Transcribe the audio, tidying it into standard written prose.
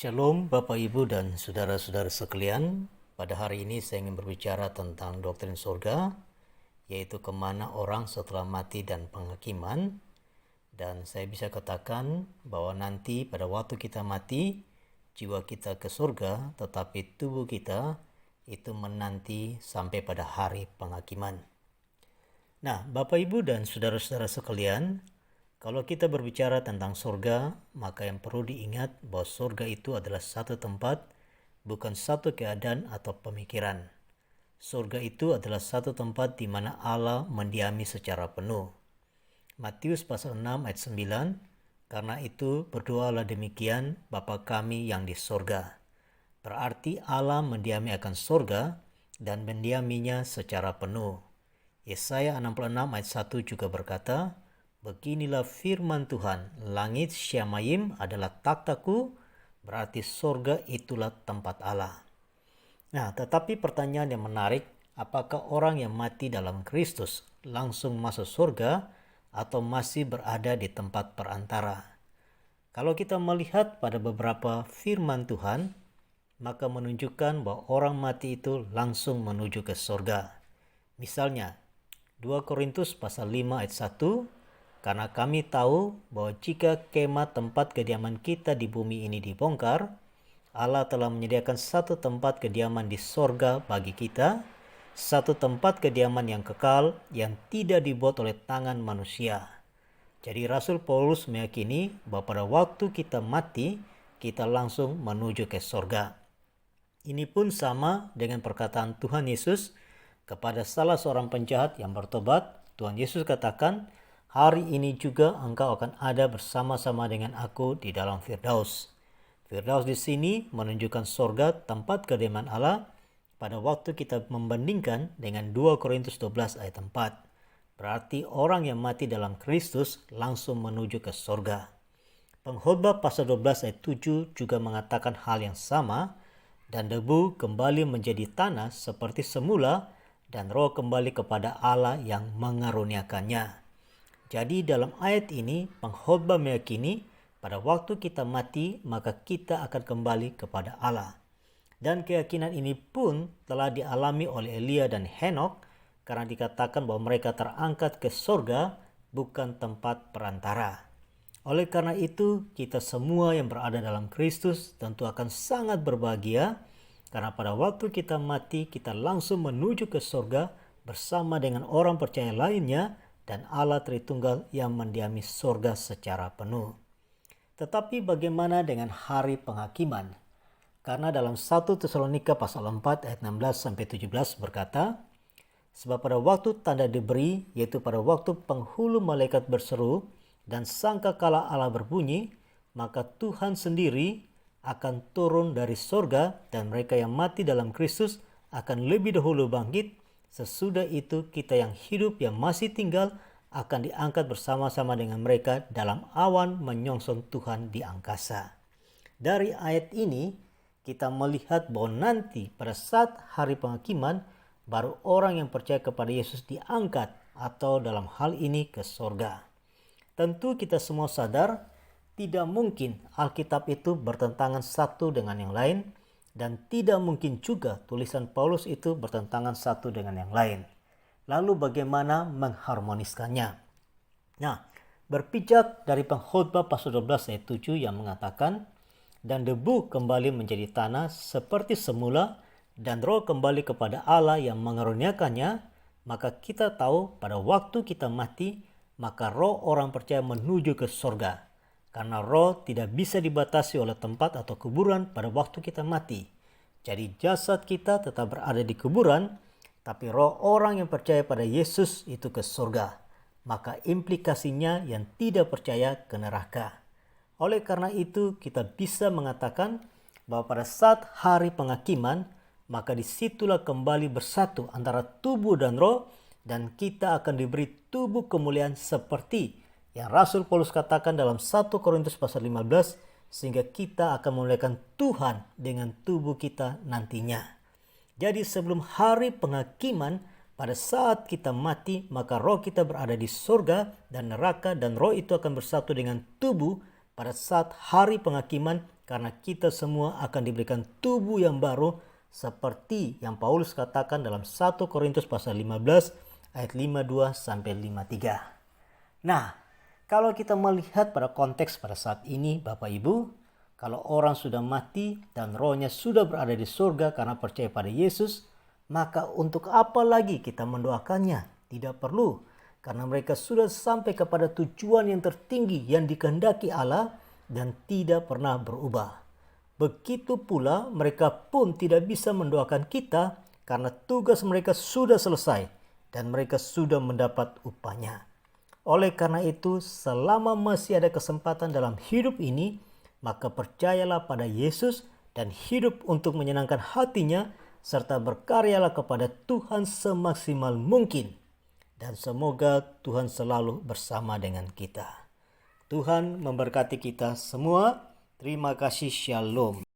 Shalom Bapak Ibu dan saudara-saudara sekalian. Pada hari ini saya ingin berbicara tentang doktrin surga, yaitu kemana orang setelah mati dan penghakiman. Dan saya bisa katakan bahwa nanti pada waktu kita mati, jiwa kita ke surga, tetapi tubuh kita itu menanti sampai pada hari penghakiman. Nah, Bapak Ibu dan saudara-saudara sekalian, kalau kita berbicara tentang surga, maka yang perlu diingat bahwa surga itu adalah satu tempat, bukan satu keadaan atau pemikiran. Surga itu adalah satu tempat di mana Allah mendiami secara penuh. Matius pasal 6 ayat 9, karena itu berdoalah demikian, Bapa kami yang di surga. Berarti Allah mendiami akan surga dan mendiaminya secara penuh. Yesaya 66 ayat 1 juga berkata, beginilah firman Tuhan, langit Syamayim adalah takhtaku, berarti surga itulah tempat Allah. Nah, tetapi pertanyaan yang menarik, apakah orang yang mati dalam Kristus langsung masuk surga atau masih berada di tempat perantara? Kalau kita melihat pada beberapa firman Tuhan, maka menunjukkan bahwa orang mati itu langsung menuju ke surga. Misalnya, 2 Korintus pasal 5 ayat 1, karena kami tahu bahwa jika kemah tempat kediaman kita di bumi ini dibongkar, Allah telah menyediakan satu tempat kediaman di sorga bagi kita, satu tempat kediaman yang kekal yang tidak dibuat oleh tangan manusia. Jadi Rasul Paulus meyakini bahwa pada waktu kita mati, kita langsung menuju ke sorga. Ini pun sama dengan perkataan Tuhan Yesus kepada salah seorang penjahat yang bertobat. Tuhan Yesus katakan, hari ini juga engkau akan ada bersama-sama dengan aku di dalam Firdaus. Firdaus di sini menunjukkan surga, tempat kediaman Allah, pada waktu kita membandingkan dengan 2 Korintus 12 ayat 4. Berarti orang yang mati dalam Kristus langsung menuju ke surga. Pengkhotbah pasal 12 ayat 7 juga mengatakan hal yang sama, dan debu kembali menjadi tanah seperti semula, dan roh kembali kepada Allah yang mengaruniakannya. Jadi dalam ayat ini, pengkhotbah meyakini pada waktu kita mati, maka kita akan kembali kepada Allah. Dan keyakinan ini pun telah dialami oleh Elia dan Henokh, karena dikatakan bahwa mereka terangkat ke surga, bukan tempat perantara. Oleh karena itu, kita semua yang berada dalam Kristus tentu akan sangat berbahagia, karena pada waktu kita mati, kita langsung menuju ke surga bersama dengan orang percaya lainnya, dan Allah Tritunggal yang mendiami surga secara penuh. Tetapi bagaimana dengan hari penghakiman? Karena dalam 1 Tesalonika pasal 4 ayat 16-17 berkata, sebab pada waktu tanda diberi, yaitu pada waktu penghulu malaikat berseru dan sangkakala Allah berbunyi, maka Tuhan sendiri akan turun dari surga dan mereka yang mati dalam Kristus akan lebih dahulu bangkit. Sesudah itu kita yang hidup yang masih tinggal akan diangkat bersama-sama dengan mereka dalam awan menyongsong Tuhan di angkasa. Dari ayat ini kita melihat bahwa nanti pada saat hari penghakiman baru orang yang percaya kepada Yesus diangkat atau dalam hal ini ke surga. Tentu kita semua sadar tidak mungkin Alkitab itu bertentangan satu dengan yang lain, dan tidak mungkin juga tulisan Paulus itu bertentangan satu dengan yang lain. Lalu bagaimana mengharmoniskannya? Nah, berpijak dari pengkhotbah pasal 12 ayat 7 yang mengatakan, dan debu kembali menjadi tanah seperti semula, dan roh kembali kepada Allah yang mengaruniakannya, maka kita tahu pada waktu kita mati, maka roh orang percaya menuju ke surga. Karena roh tidak bisa dibatasi oleh tempat atau kuburan pada waktu kita mati. Jadi jasad kita tetap berada di kuburan, tapi roh orang yang percaya pada Yesus itu ke surga. Maka implikasinya yang tidak percaya ke neraka. Oleh karena itu kita bisa mengatakan bahwa pada saat hari penghakiman, maka disitulah kembali bersatu antara tubuh dan roh, dan kita akan diberi tubuh kemuliaan seperti yang Rasul Paulus katakan dalam 1 Korintus pasal 15, sehingga kita akan memuliakan Tuhan dengan tubuh kita nantinya. Jadi sebelum hari penghakiman, pada saat kita mati, maka roh kita berada di surga dan neraka, dan roh itu akan bersatu dengan tubuh pada saat hari penghakiman, karena kita semua akan diberikan tubuh yang baru seperti yang Paulus katakan dalam 1 Korintus pasal 15 ayat 52 sampai 53. Nah, kalau kita melihat pada konteks pada saat ini Bapak Ibu, kalau orang sudah mati dan rohnya sudah berada di surga karena percaya pada Yesus, maka untuk apa lagi kita mendoakannya? Tidak perlu, karena mereka sudah sampai kepada tujuan yang tertinggi yang dikehendaki Allah dan tidak pernah berubah. Begitu pula mereka pun tidak bisa mendoakan kita karena tugas mereka sudah selesai dan mereka sudah mendapat upahnya. Oleh karena itu, selama masih ada kesempatan dalam hidup ini, maka percayalah pada Yesus dan hidup untuk menyenangkan hatinya serta berkaryalah kepada Tuhan semaksimal mungkin. Dan semoga Tuhan selalu bersama dengan kita. Tuhan memberkati kita semua. Terima kasih. Shalom.